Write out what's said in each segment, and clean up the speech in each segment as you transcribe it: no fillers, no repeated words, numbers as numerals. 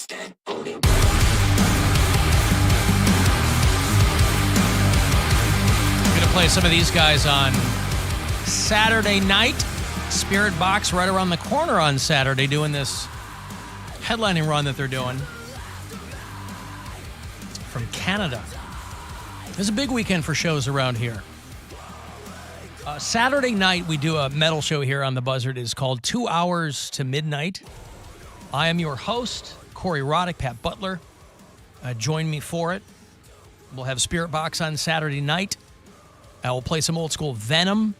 Gonna play some of these guys on Saturday night. Spirit Box right around the corner on Saturday doing this headlining run that they're doing from Canada. It's a big weekend for shows around here. Saturday night, we do a metal show here on The Buzzard. It's called 2 Hours to Midnight. I am your host, Corey Roddick, Pat Butler. Join me for it. We'll have Spirit Box on Saturday night. I will play some old school Venom,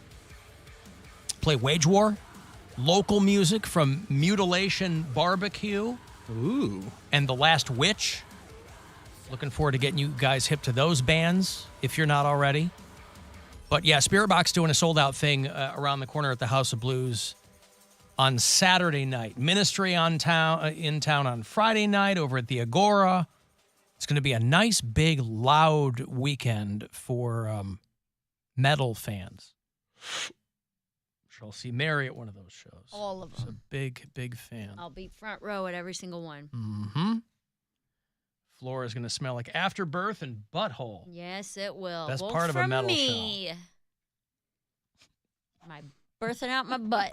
play Wage War, local music from Mutilation Barbecue, and The Last Witch. Looking forward to getting you guys hip to those bands, if you're not already. But yeah, Spirit Box doing a sold-out thing around the corner at the House of Blues on Saturday night. Ministry in town on Friday night over at the Agora. It's going to be a nice, big, loud weekend for metal fans. I'll see Mary at one of those shows. All of them. She's a big, big fan. I'll be front row at every single one. Mm-hmm. Floor is going to smell like afterbirth and butthole. Yes, it will. Best Vote part of a for metal me. show. My birthing out my butt.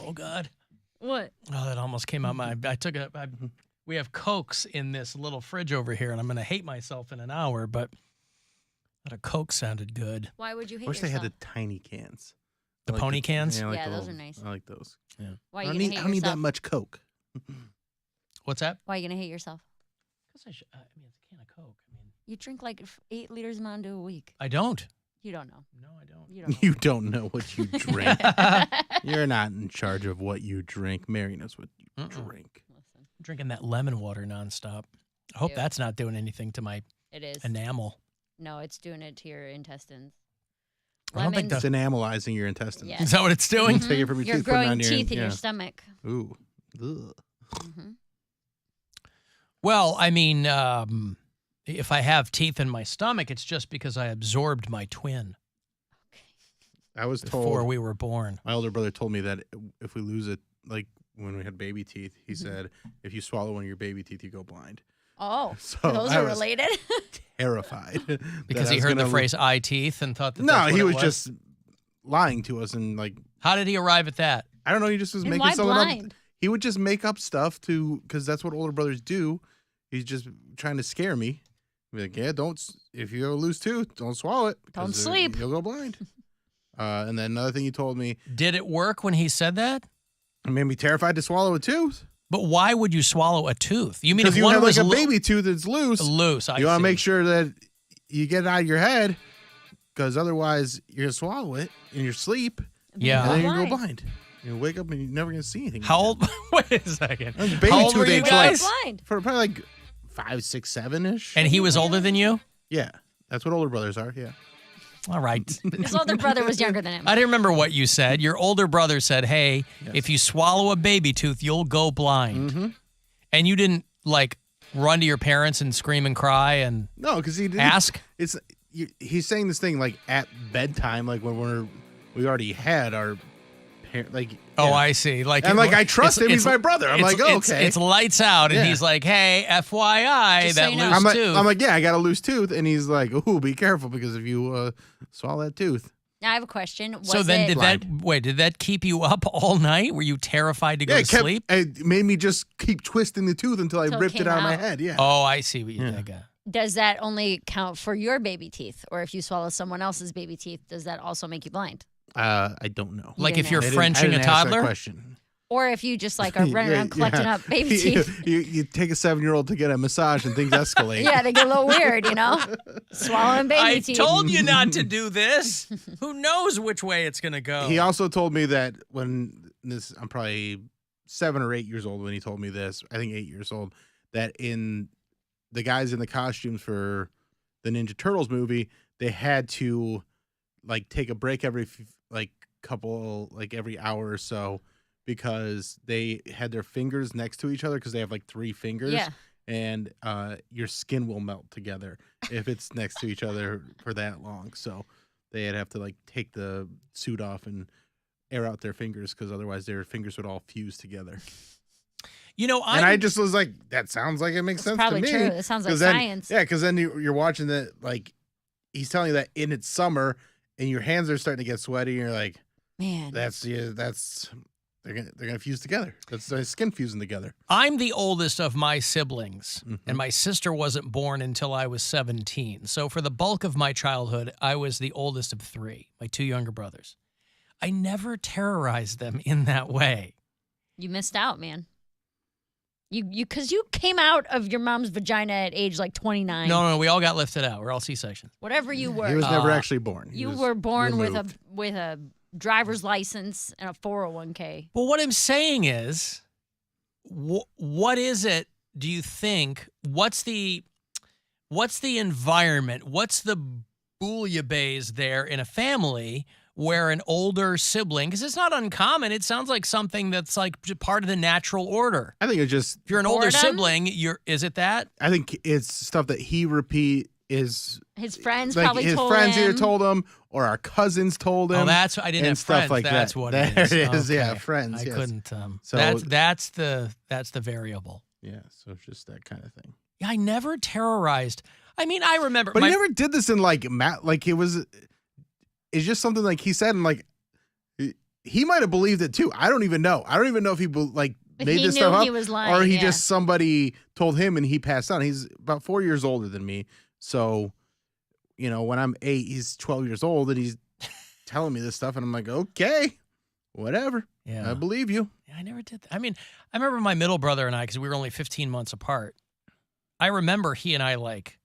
Oh, God. What? Oh, that almost came out my... we have Cokes in this little fridge over here, and I'm going to hate myself in an hour, but that a Coke sounded good. Why would you hate I wish yourself? they had the tiny cans. The pony cans? Yeah, I like Yeah, the those little- are nice. I like those. Yeah. Why I are don't you need, going to I hate don't need that yourself? much Coke. What's that? Why are you going to hate yourself? Because it's a can of Coke. You drink like 8 liters of Mountain Dew a week. I don't. You don't know. No, I don't. You don't know. You don't know what you drink. You're not in charge of what you drink. Mary knows what you drink. Listen, I'm drinking that lemon water nonstop. I hope Ew. that's not doing anything to my it is. enamel. No, it's doing it to your intestines. I don't think It's enamelizing your intestines. Yeah. Is that what it's doing? Take it from your You're teeth, put it growing on your- teeth in yeah. your stomach. Ooh. Ugh. Mm-hmm. Well, I mean, if I have teeth in my stomach, it's just because I absorbed my twin I was before told, we were born. my older brother told me that if we lose it, like when we had baby teeth, he Mm-hmm. said, if you swallow one of your baby teeth, you go blind. Oh, So those I are was related? terrified. Because that I he was heard the gonna phrase eye teeth and thought that No, that's what he it was just lying to us and like, How did he arrive at that? I don't know, he just was And making why something blind? up. He would just make up stuff because that's what older brothers do. He's just trying to scare me. Be like, yeah, if you ever lose tooth, don't swallow it. Don't 'cause, sleep. You'll go blind. And then another thing he told me, Did it work when he said that? it made me terrified to swallow a tooth. But why would you swallow a tooth? You mean Because if you one have was like a baby tooth that's loose. loose? You want to make sure that you get it out of your head because otherwise you're going to swallow it in your sleep. Yeah. And then Blind. you go blind. You wake up and you're never going to see anything. How again. old? Wait a second. That's baby How old were tooth you age, guys? Blind. For probably like 5, 6, 7-ish. And he was older than you? Yeah. That's what older brothers are. Yeah. All right. His older brother was younger than him. I didn't remember what you said. Your older brother said, hey, if you swallow a baby tooth, you'll go blind. Mm-hmm. And you didn't, like, run to your parents and scream and cry and No, because he didn't. ask? He's saying this thing like at bedtime, like when we already had our parent, like. Oh, yeah. I see. Like, And like I trust him. He's my brother. I'm like, oh, okay. It's lights out, and Yeah. he's like, hey, FYI, Just so that you know. loose tooth. I'm like, yeah, I got a loose tooth, and he's like, ooh, be careful because if you swallow that tooth. Now I have a question. So then Blind. did that keep you up all night? Were you terrified to go to sleep? It made me just keep twisting the tooth until I Till it ripped it came out of my out. head. Yeah. Oh, I see what you Yeah. think. Does that only count for your baby teeth? Or if you swallow someone else's baby teeth, does that also make you blind? I don't know. Like didn't if you're ask. I Frenching a didn't ask that toddler? question. Or if you just like are running around collecting Yeah. up baby teeth? You take a 7-year-old to get a massage and things escalate. Yeah, they get a little weird, you know? Swallowing baby I teeth. told you not to do this. Who knows which way it's going to go? He also told me that when I'm probably 7 or 8 years old when he told me this. I think 8 years old. That in the guys in the costumes for the Ninja Turtles movie, they had to like take a break every every hour or so because they had their fingers next to each other because they have like 3 fingers. Yeah. And your skin will melt together if it's next to each other for that long. So they'd have to like take the suit off and air out their fingers because otherwise their fingers would all fuse together. You know, and I just was like, that sounds like it makes sense to Probably me. true. It sounds like then, science. Yeah, because then you're watching that, like, he's telling you that in its summer, and your hands are starting to get sweaty, and you're like, Man. they're gonna fuse together. That's their skin fusing together. I'm the oldest of my siblings, and my sister wasn't born until I was 17. So for the bulk of my childhood, I was the oldest of 3, my 2 younger brothers. I never terrorized them in that way. You missed out, man. Because you came out of your mom's vagina at age like 29. No, we all got lifted out. We're all C-sections. Whatever you were. He was never actually born. You were born removed. with a driver's license and a 401k. Well, what I'm saying is, what is it, do you think, what's the environment, what's the bouillabaisse there in a family where an older sibling, because it's not uncommon, it sounds like something that's like part of the natural order. I think it's just, If you're an older Boredom? sibling, is it that? I think it's stuff that he is His friends like probably his told friends him. either told him or our cousins told him. Oh, I didn't and have stuff friends. like That's that. what There it is. it is, yeah, Okay. friends, I yes. couldn't. So- That's the variable. Yeah, so it's just that kind of thing. Yeah, I never terrorized. I mean, I remember. But he never did this in like like it's just something like he said, and like he might have believed it too. I don't even know. I don't even know if he made He this knew stuff up, he was lying, or he yeah. just somebody told him and he passed on. He's about 4 years older than me, so when I'm 8, he's 12 years old, and he's telling me this stuff, and I'm like, okay, whatever. Yeah. I believe you. Yeah, I never did that. I mean, I remember my middle brother and I, because we were only 15 months apart. I remember he and I like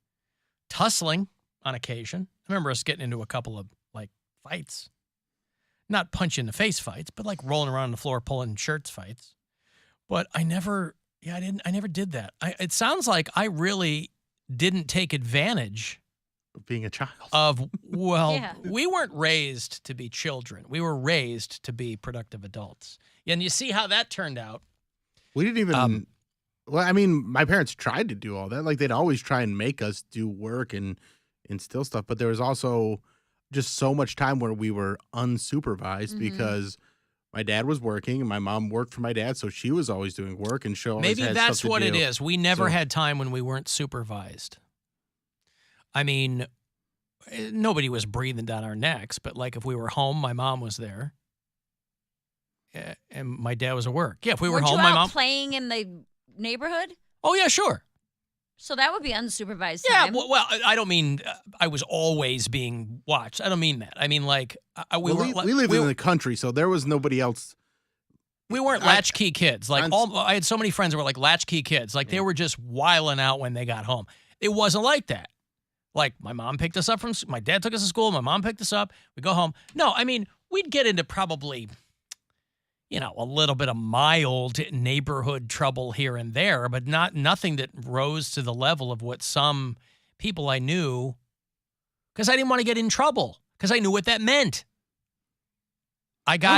tussling on occasion. I remember us getting into a couple of like fights. Not punch in the face fights, but like rolling around on the floor, pulling shirts fights. But I never did that. It sounds like I really didn't take advantage Being a child. Yeah. we weren't raised to be children. We were raised to be productive adults. And you see how that turned out. We didn't even. Well, I mean, my parents tried to do all that. Like, they'd always try and make us do work and instill stuff. But there was also just so much time where we were unsupervised because my dad was working and my mom worked for my dad, so she was always doing work and she always Maybe had that's stuff to what do. it is. We never So- had time when we weren't supervised. I mean, nobody was breathing down our necks, but like if we were home, my mom was there. And my dad was at work. Yeah, if we were Weren't home, you my out mom. playing in the neighborhood? Oh, yeah, sure. So that would be unsupervised Yeah, time. well, I don't mean I was always being watched. I don't mean that. I mean, like, we lived in the country, so there was nobody else. We weren't latchkey kids. Like I'm- I had so many friends that were like latchkey kids. Like they were just wiling out when they got home. It wasn't like that. Like my mom picked us up my dad took us to school. My mom picked us up. We go home. No, I mean we'd get into probably, a little bit of mild neighborhood trouble here and there, but nothing that rose to the level of what some people I knew, because I didn't want to get in trouble because I knew what that meant.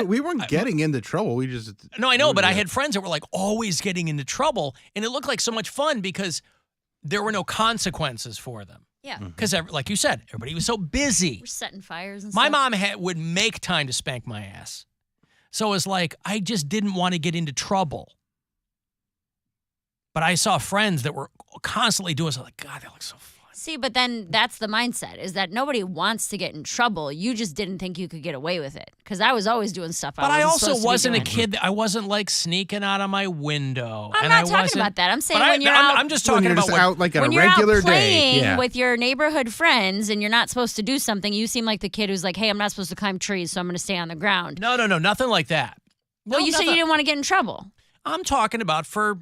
We weren't getting into trouble. We just. No, I know, but I had friends that were like always getting into trouble, and it looked like so much fun because there were no consequences for them. Yeah. Because, like you said, everybody was so busy. We're setting fires and My stuff. mom would make time to spank my ass. So it was like, I just didn't want to get into trouble. But I saw friends that were constantly doing something like, God, that looks so fun. See, but then that's the mindset, is that nobody wants to get in trouble. You just didn't think you could get away with it. Because I was always doing stuff But I also wasn't a doing. kid. I wasn't like sneaking out of my window. I'm and not I talking wasn't- about that. I'm saying but when you're out. I'm just When talking you're about just what, out like on when a you're regular out playing day. Yeah. with your neighborhood friends and you're not supposed to do something, you seem like the kid who's like, hey, I'm not supposed to climb trees, so I'm going to stay on the ground. No, nothing like that. Well, No, you said you nothing. didn't want to get in trouble. I'm talking about for,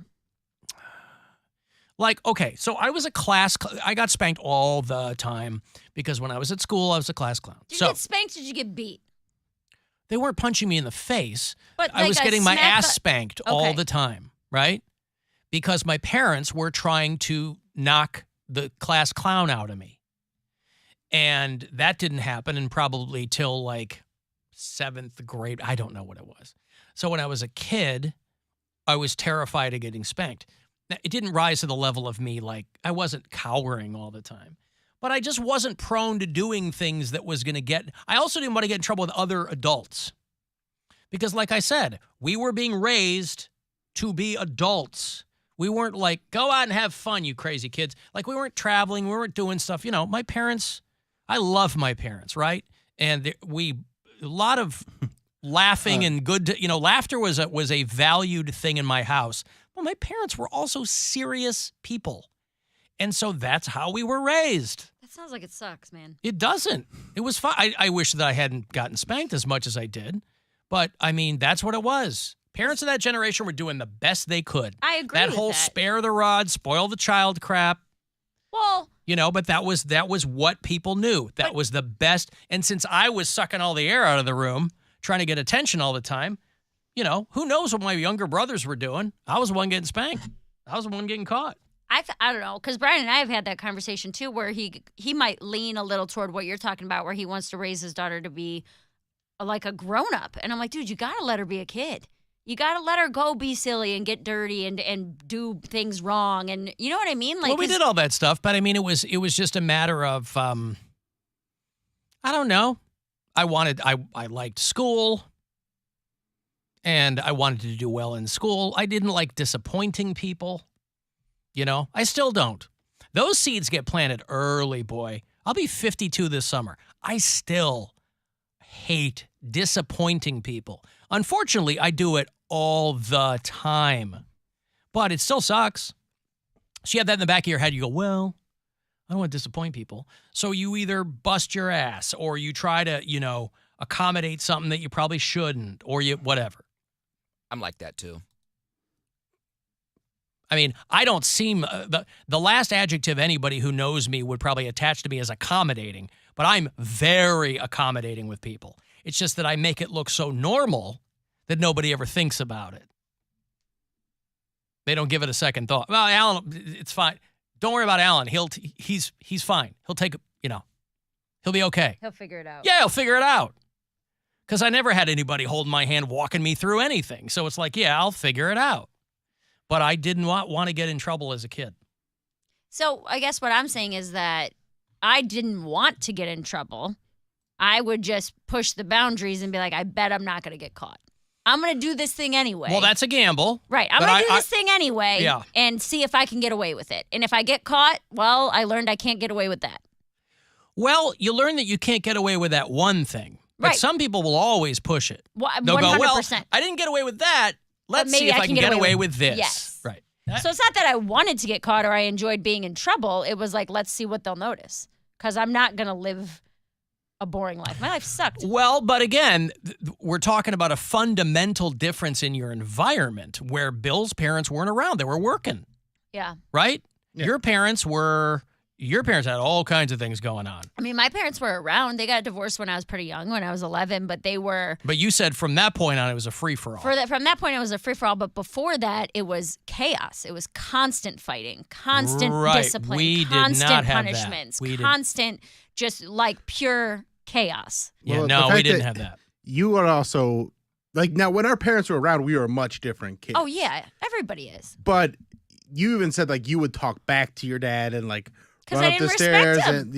like, okay, so I was I got spanked all the time because when I was at school, I was a class clown. Did So you get spanked or did you get beat? they weren't punching me in the face. But I like was a getting my smack ass bu- spanked all Okay. the time, right? Because my parents were trying to knock the class clown out of me. And that didn't happen and probably till like 7th grade. I don't know what it was. So when I was a kid, I was terrified of getting spanked. Now, it didn't rise to the level of me, like, I wasn't cowering all the time. But I just wasn't prone to doing things that was going to get... I also didn't want to get in trouble with other adults. Because like I said, we were being raised to be adults. We weren't like, go out and have fun, you crazy kids. Like, we weren't traveling. We weren't doing stuff. You know, my parents, I love my parents, right? And a lot of laughing and good, laughter was a valued thing in my house. Well, my parents were also serious people. And so that's how we were raised. That sounds like it sucks, man. It doesn't. It was fun. I wish that I hadn't gotten spanked as much as I did. But, I mean, that's what it was. Parents of that generation were doing the best they could. I agree with that whole that. spare the rod, spoil the child crap. Well, but that was what people knew. That was the best. And since I was sucking all the air out of the room, trying to get attention all the time, who knows what my younger brothers were doing? I was the one getting spanked. I was the one getting caught. I don't know, because Brian and I have had that conversation too, where he might lean a little toward what you're talking about, where he wants to raise his daughter to be like a grown up, and I'm like, dude, you gotta let her be a kid. You gotta let her go be silly and get dirty and do things wrong, and you know what I mean? Like, well, we did all that stuff, but I mean, it was just a matter of I don't know. I liked school, and I wanted to do well in school. I didn't like disappointing people. I still don't. Those seeds get planted early, boy. I'll be 52 this summer. I still hate disappointing people. Unfortunately, I do it all the time. But it still sucks. So you have that in the back of your head. You go, well, I don't want to disappoint people. So you either bust your ass or you try to, accommodate something that you probably shouldn't, or whatever. I'm like that too. I mean, I don't seem the last adjective anybody who knows me would probably attach to me as accommodating, but I'm very accommodating with people. It's just that I make it look so normal that nobody ever thinks about it. They don't give it a second thought. Well, Alan, it's fine. Don't worry about Alan. He's fine. He'll take, he'll be okay. He'll figure it out. Yeah, he'll figure it out. Because I never had anybody holding my hand, walking me through anything. So it's like, yeah, I'll figure it out. But I didn't want to get in trouble as a kid. So I guess what I'm saying is that I didn't want to get in trouble. I would just push the boundaries and be like, I bet I'm not going to get caught. I'm going to do this thing anyway. Well, that's a gamble. Right. I'm going to do this thing anyway and see if I can get away with it. And if I get caught, well, I learned I can't get away with that. Well, you learn that you can't get away with that one thing. But some people will always push it. Well, they'll 100%. go, well, I didn't get away with that. Let's see if I can get away with this. Yes. Right. So it's not that I wanted to get caught or I enjoyed being in trouble. It was like, let's see what they'll notice. Because I'm not going to live a boring life. My life sucked. Well, but again, we're talking about a fundamental difference in your environment where Bill's parents weren't around. They were working. Yeah. Right? Yeah. Your parents had all kinds of things going on. I mean, my parents were around. They got divorced when I was pretty young, when I was 11, but they were... But you said from that point on, it was a free-for-all. From that point, it was a free-for-all, but before that, it was chaos. It was constant fighting, constant discipline, constant punishments, constant, just like pure chaos. Yeah, well, no, we didn't have that. You were also... Like, now, when our parents were around, we were a much different kid. Oh, yeah. Everybody is. But you even said, like, you would talk back to your dad and, like... Because I didn't respect him.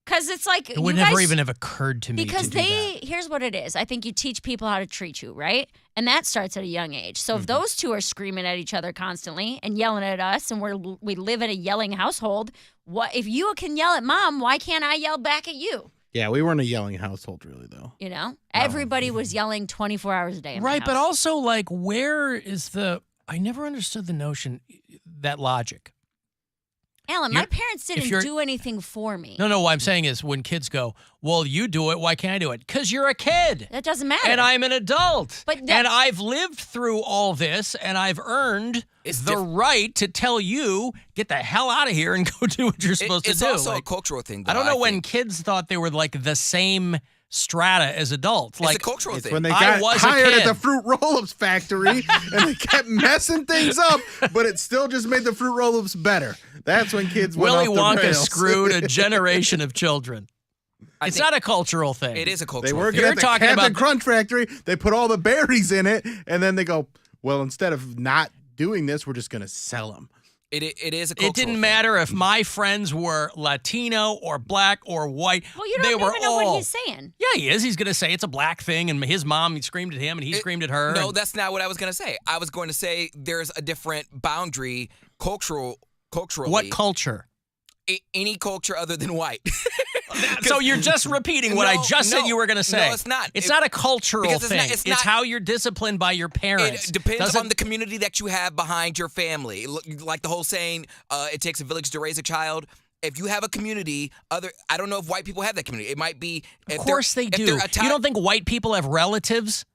Because it's like it would never even have occurred to me. Because here's what it is. I think you teach people how to treat you, right? And that starts at a young age. So if those two are screaming at each other constantly and yelling at us, and we live in a yelling household, what if you can yell at mom? Why can't I yell back at you? Yeah, we weren't a yelling household, really, though. Everybody was yelling 24 hours a day. Right, but also like, where is the? I never understood the notion, that logic. Alan, my parents didn't do anything for me. No, what I'm saying is when kids go, well, you do it, why can't I do it? Because you're a kid. That doesn't matter. And I'm an adult. And I've lived through all this, and I've earned the right to tell you, get the hell out of here and go do what you're supposed to do. It's also a cultural thing, though. I don't know when kids thought they were like the same strata as adults. It's a cultural thing. When they got hired at the fruit roll-ups factory and they kept messing things up, but it still just made the fruit roll-ups better. That's when kids went Willy off the Wonka rails. screwed a generation of children. It's not a cultural thing. It is a cultural thing. They work thing. at the Captain Crunch factory. They put all the berries in it, and then they go, well, instead of not doing this, we're just going to sell them. It is a cultural It didn't thing. matter if my friends were Latino or black or white. Well, you they don't were even know all, what he's saying. Yeah, he is. He's going to say it's a black thing, and his mom screamed at him, and he screamed at her. No, and- that's not what I was going to say. I was going to say there's a different boundary culturally. What culture? Any culture other than white. So you're just repeating what I just said you were going to say. No, it's not. It's not a cultural because it's thing. not- it's not- how you're disciplined by your parents. It depends Doesn't- on the community that you have behind your family. Like the whole saying, it takes a village to raise a child. If you have a community, I don't know if white people have that community. It might be. Of course they do. You don't think white people have relatives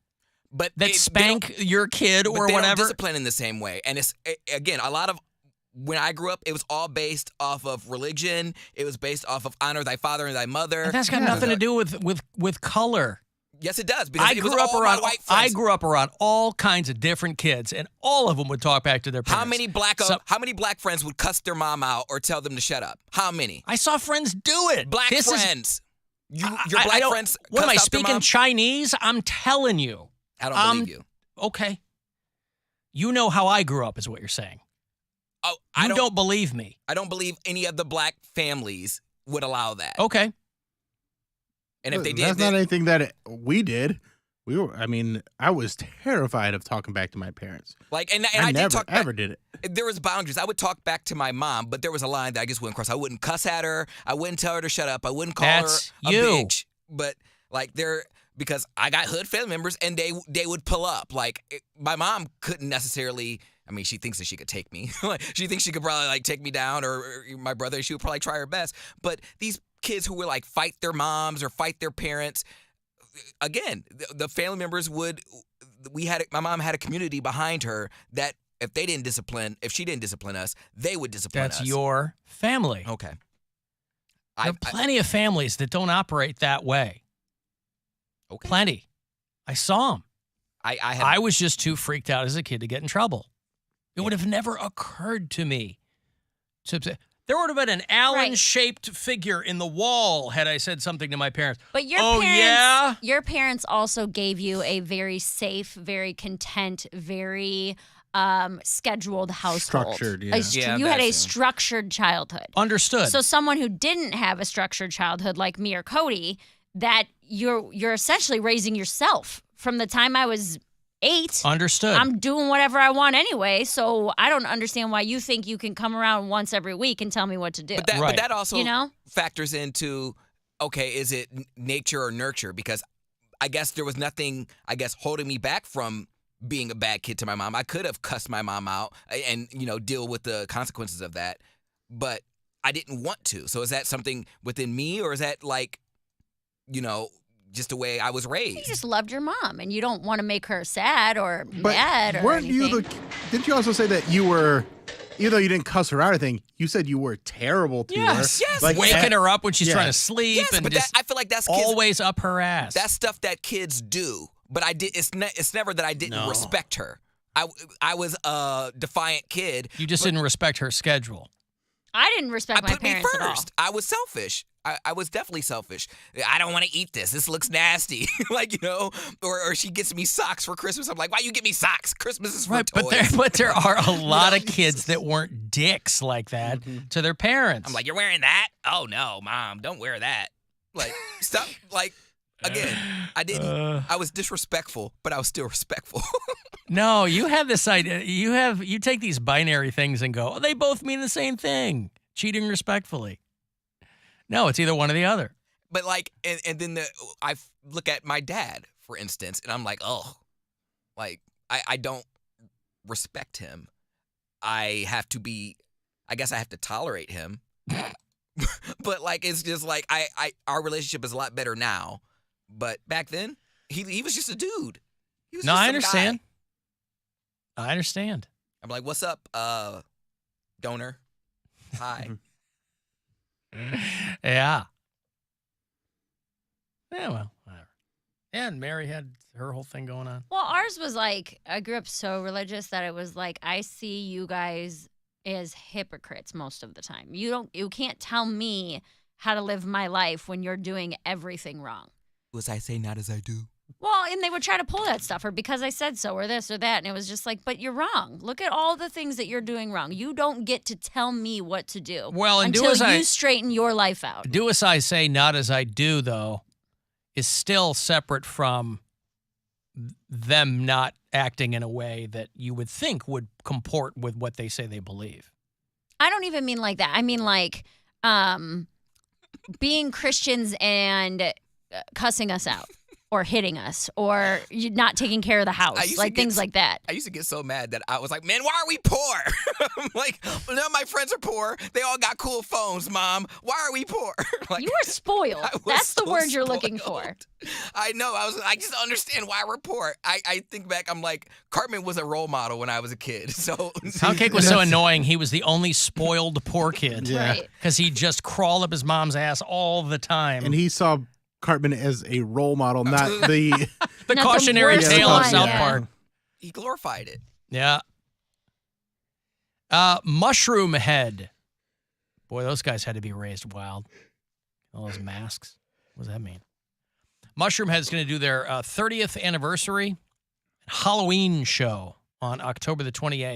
but that spank your kid or they whatever? don't discipline in the same way. And it's, again, a lot of, when I grew up, it was all based off of religion. It was based off of honor thy father and thy mother. And that's got nothing to do with color. Yes, it does. Because I it was grew up all around. my white I friends. grew up around all kinds of different kids, and all of them would talk back to their parents. How many black friends would cuss their mom out or tell them to shut up? How many? I saw friends do it. Black This is- friends. Your I black don't- friends. What am I cuss out their speaking mom? Chinese? I'm telling you. I don't believe you. Okay. You know how I grew up, is what you're saying. Oh, You don't believe me. I don't believe any of the black families would allow that. Okay. And if they did, that's not anything that we did. I was terrified of talking back to my parents. like, and I I never did talk ever back, did it. There was boundaries. I would talk back to my mom, but there was a line that I just wouldn't cross. I wouldn't cuss at her. I wouldn't tell her to shut up. I wouldn't call That's her a you. bitch. But like because I got hood family members and they would pull up. Like my mom couldn't necessarily. I mean, she thinks that she could take me. She thinks she could probably like take me down, or my brother. She would probably try her best. But these kids who would like fight their moms or fight their parents, again, the family members would. My mom had a community behind her that if she didn't discipline us, they would discipline us. That's your family. Okay. There are plenty of families that don't operate that way. Okay. Plenty. I saw them. I was just too freaked out as a kid to get in trouble. It would have never occurred to me. There would have been an Allen-shaped figure in the wall had I said something to my parents. But your parents also gave you a very safe, very content, very scheduled household. Structured, yeah. You had a that's it. structured childhood. Understood. So someone who didn't have a structured childhood like me or Cody, that you're essentially raising yourself. From the time I was 8, Understood. I'm doing whatever I want anyway, so I don't understand why you think you can come around once every week and tell me what to do. But that also factors into, okay, is it nature or nurture? Because I guess there was nothing, holding me back from being a bad kid to my mom. I could have cussed my mom out and, deal with the consequences of that, but I didn't want to. So is that something within me, or is that like, just the way I was raised? You just loved your mom, and you don't want to make her sad or mad or weren't anything. didn't you also say that you were, even though you didn't cuss her out or anything, you said you were terrible to her? Yes. Like waking her up when she's Yeah. trying to sleep, Yes, and but just I feel like that's kids, always up her ass. that's stuff that kids do. But it's never that I didn't respect her. I was a defiant kid. You just didn't respect her schedule. I didn't respect my put me parents at all. first. I was selfish. I was definitely selfish. I don't want to eat this. This looks nasty. Or she gets me socks for Christmas. I'm like, why you get me socks? Christmas is for toys. But there are a lot of kids that weren't dicks like that to their parents. I'm like, you're wearing that? Oh no, Mom, don't wear that. Like, stop. Like, again, I didn't. I was disrespectful, but I was still respectful. No, you have this idea. You take these binary things and go, oh, they both mean the same thing. Cheating respectfully. No, it's either one or the other. But like, and then I look at my dad, for instance, and I'm like, oh, like I don't respect him. I guess I have to tolerate him. But like, it's just like our relationship is a lot better now. But back then, he was just a dude. He was No, just I some understand. guy. I understand. I'm like, what's up, donor? Hi. Yeah. Yeah, well, whatever. Yeah, and Mary had her whole thing going on. Well, ours was like, I grew up so religious that it was like, I see you guys as hypocrites most of the time. You can't tell me how to live my life when you're doing everything wrong. As I say, not as I do. Well, and they would try to pull that stuff, or because I said so, or this or that. And it was just like, but you're wrong. Look at all the things that you're doing wrong. You don't get to tell me what to do. Well, and until you straighten your life out. Do as I say, not as I do, though, is still separate from them not acting in a way that you would think would comport with what they say they believe. I don't even mean like that. I mean like being Christians and cussing us out. Or hitting us, or you not taking care of the house, like things like that. I used to get so mad that I was like, man, why are we poor? I'm like, none of my friends are poor. They all got cool phones, Mom. Why are we poor? Like, you were spoiled. That's the word you're looking for. I know. I just don't understand why we're poor. I think back, I'm like, Cartman was a role model when I was a kid. So Poundcake was so annoying. He was the only spoiled poor kid. Yeah. Because he just crawled up his mom's ass all the time. And he saw Cartman as a role model, not the the cautionary tale of South Park. He glorified it. Yeah. Mushroom Head. Boy, those guys had to be raised wild. All those masks. What does that mean? Mushroom Head's going to do their 30th anniversary Halloween show on October the 28th.